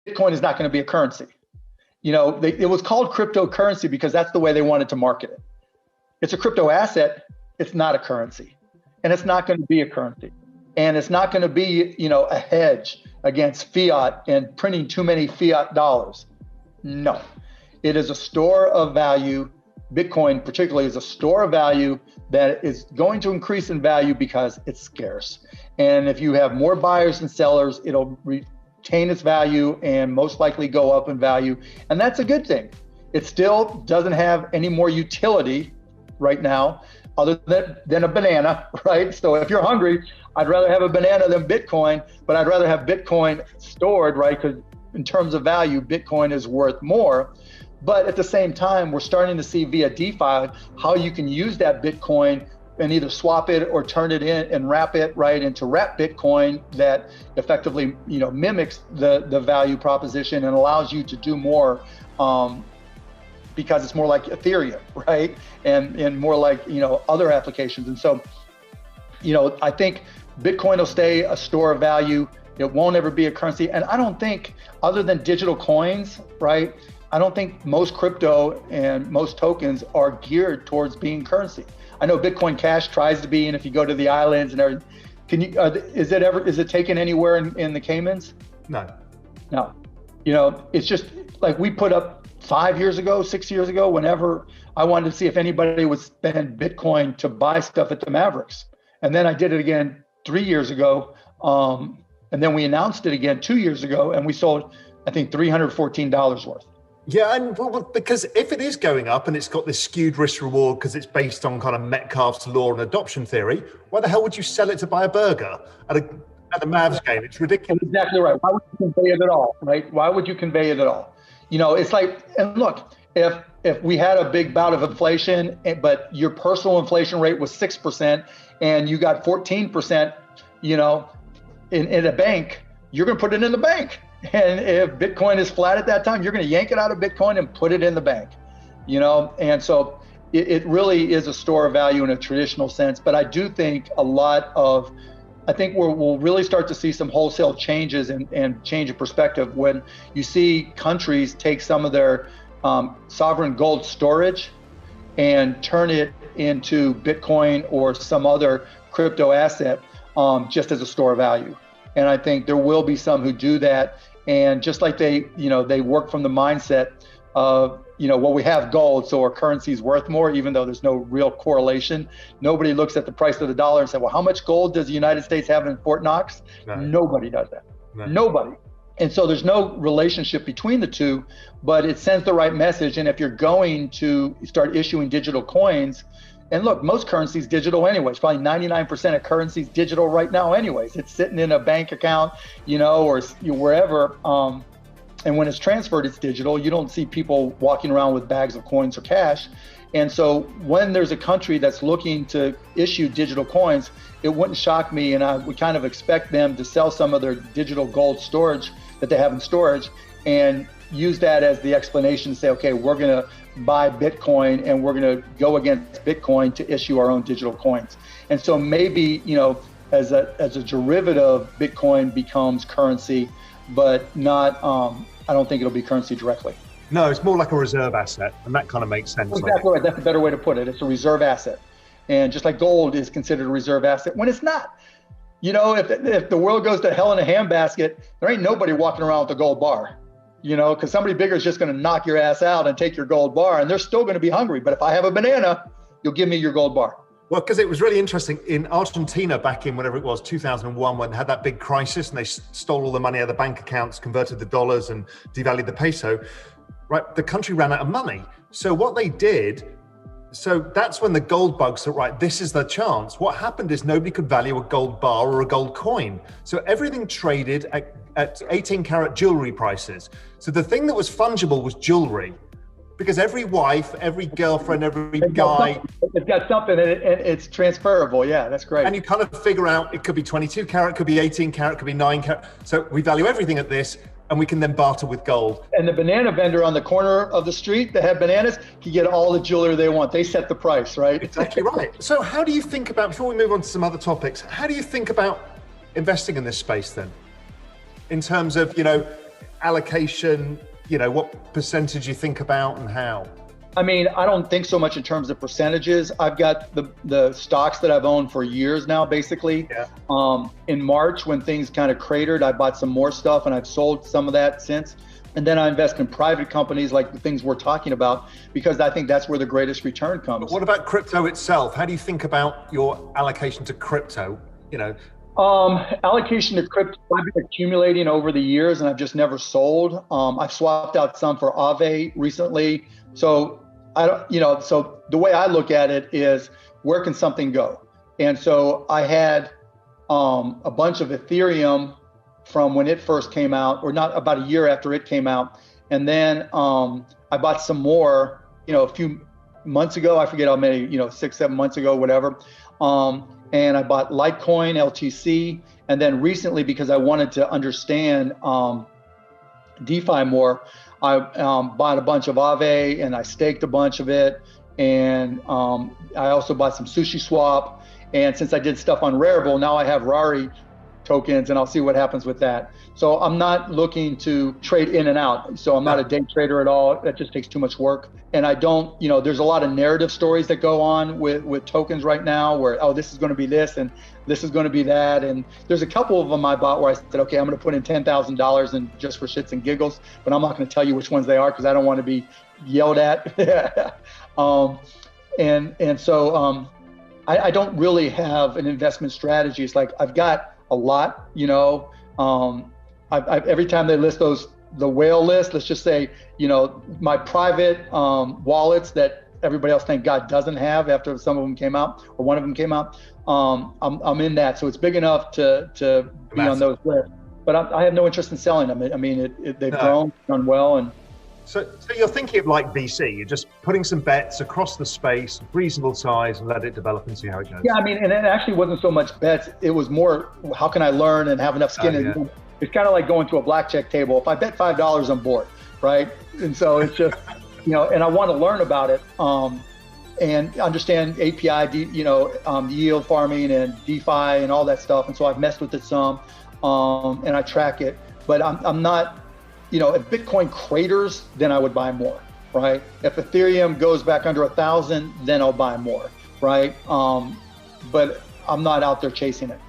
Bitcoin is not going to be a currency. It was called cryptocurrency because that's the way they wanted to market it. It's a crypto asset. It's not a currency, and it's not going to be a currency, and it's not going to be, a hedge against fiat and printing too many fiat dollars. No, it is a store of value. Bitcoin particularly is a store of value that is going to increase in value because it's scarce. And if you have more buyers than sellers, it'll retain its value and most likely go up in value. And that's a good thing. It still doesn't have any more utility right now other than a banana, right? So if you're hungry, I'd rather have a banana than Bitcoin, but I'd rather have Bitcoin stored, right? Because in terms of value, Bitcoin is worth more. But at the same time, we're starting to see via DeFi how you can use that Bitcoin and either swap it or turn it in and wrap it right into wrap Bitcoin that effectively, mimics the value proposition and allows you to do more because it's more like Ethereum, right? And more like, other applications. And so, I think Bitcoin will stay a store of value. It won't ever be a currency. And I don't think, other than digital coins, right? I don't think most crypto and most tokens are geared towards being currency. I know Bitcoin Cash tries to be, and if you go to the islands and everything, is it taken anywhere in the Caymans? No. It's just like we put up 5 years ago, 6 years ago, whenever I wanted to see if anybody would spend Bitcoin to buy stuff at the Mavericks. And then I did it again 3 years ago. And then we announced it again 2 years ago, and we sold, I think, $314 worth. Yeah, and because if it is going up and it's got this skewed risk reward because it's based on kind of Metcalfe's law and adoption theory, why the hell would you sell it to buy a burger at a Mavs game? It's ridiculous. Exactly right. Why would you convey it at all, right? Why would you convey it at all? It's like, and look, if we had a big bout of inflation, but your personal inflation rate was 6% and you got 14%, in a bank, you're going to put it in the bank. And if Bitcoin is flat at that time, you're going to yank it out of Bitcoin and put it in the bank, And so it really is a store of value in a traditional sense. But I do think I think we'll really start to see some wholesale changes and change of perspective when you see countries take some of their sovereign gold storage and turn it into Bitcoin or some other crypto asset just as a store of value. And I think there will be some who do that. And just like they work from the mindset of, we have gold, so our currency is worth more, even though there's no real correlation. Nobody looks at the price of the dollar and say, well, how much gold does the United States have in Fort Knox? No. Nobody does that. No. Nobody. And so there's no relationship between the two, but it sends the right message. And if you're going to start issuing digital coins, and look, most currencies digital anyways, probably 99% of currencies digital right now anyways. It's sitting in a bank account, or wherever. And when it's transferred, it's digital. You don't see people walking around with bags of coins or cash. And so when there's a country that's looking to issue digital coins, it wouldn't shock me. And I would kind of expect them to sell some of their digital gold storage that they have in storage and use that as the explanation to say, okay, we're going to buy Bitcoin and we're going to go against Bitcoin to issue our own digital coins. And so maybe, as a derivative, Bitcoin becomes currency, but not, I don't think it'll be currency directly. No, it's more like a reserve asset, and that kind of makes sense. Exactly right. That's a better way to put it. It's a reserve asset. And just like gold is considered a reserve asset when it's not. If the world goes to hell in a handbasket, there ain't nobody walking around with a gold bar. Because somebody bigger is just going to knock your ass out and take your gold bar, and they're still going to be hungry. But if I have a banana, you'll give me your gold bar. Well, because it was really interesting in Argentina back in whatever it was, 2001, when they had that big crisis and they stole all the money out of the bank accounts, converted the dollars and devalued the peso, right? The country ran out of money. So what they did, so that's when the gold bugs said, right, this is the chance. What happened is nobody could value a gold bar or a gold coin. So everything traded at 18 karat jewelry prices. So the thing that was fungible was jewelry, because every wife, every girlfriend, every guy, it's got something and it's transferable. Yeah, that's great. And you kind of figure out it could be 22 karat, could be 18 karat, could be 9 karat. So we value everything at this, and we can then barter with gold. And the banana vendor on the corner of the street that have bananas can get all the jewelry they want. They set the price, right? Exactly right. So how do you think about, before we move on to some other topics, how do you think about investing in this space then? In terms of, allocation, what percentage you think about and how? I mean, I don't think so much in terms of percentages. I've got the stocks that I've owned for years now, basically. Yeah. In March, when things kind of cratered, I bought some more stuff and I've sold some of that since. And then I invest in private companies like the things we're talking about, because I think that's where the greatest return comes. But what about crypto itself? How do you think about your allocation to crypto? Allocation to crypto, I've been accumulating over the years and I've just never sold. I've swapped out some for Aave recently. So so the way I look at it is, where can something go? And so I had a bunch of Ethereum from when it first came out, or not, about a year after it came out. And then I bought some more, a few months ago. I forget how many, 6-7 months ago, whatever. And I bought Litecoin, LTC. And then recently, because I wanted to understand DeFi more, I bought a bunch of Aave and I staked a bunch of it. And I also bought some Sushi Swap. And since I did stuff on wRaoul, now I have wRaoul tokens and I'll see what happens with that. So I'm not looking to trade in and out. So I'm not a day trader at all. That just takes too much work. And I don't, there's a lot of narrative stories that go on with tokens right now where, oh, this is going to be this and this is going to be that. And there's a couple of them I bought where I said, okay, I'm going to put in $10,000 and just for shits and giggles, but I'm not going to tell you which ones they are because I don't want to be yelled at. I don't really have an investment strategy. It's like I've got a lot, every time they list the whale list, let's just say, my private wallets that everybody else, thank God, doesn't have after some of them came out or one of them came out. I'm in that. So it's big enough to be on those lists, but I have no interest in selling them. I mean, they've grown, done well. And so you're thinking of like VC, you're just putting some bets across the space, reasonable size, and let it develop and see how it goes. Yeah, I mean, and it actually wasn't so much bets. It was more, how can I learn and have enough skin? It's kind of like going to a blackjack table. If I bet $5, I'm bored, right? And so it's just, and I want to learn about it and understand API, yield farming and DeFi and all that stuff. And so I've messed with it some and I track it, but I'm not, if Bitcoin craters, then I would buy more, right? If Ethereum goes back under 1,000, then I'll buy more, right? But I'm not out there chasing it.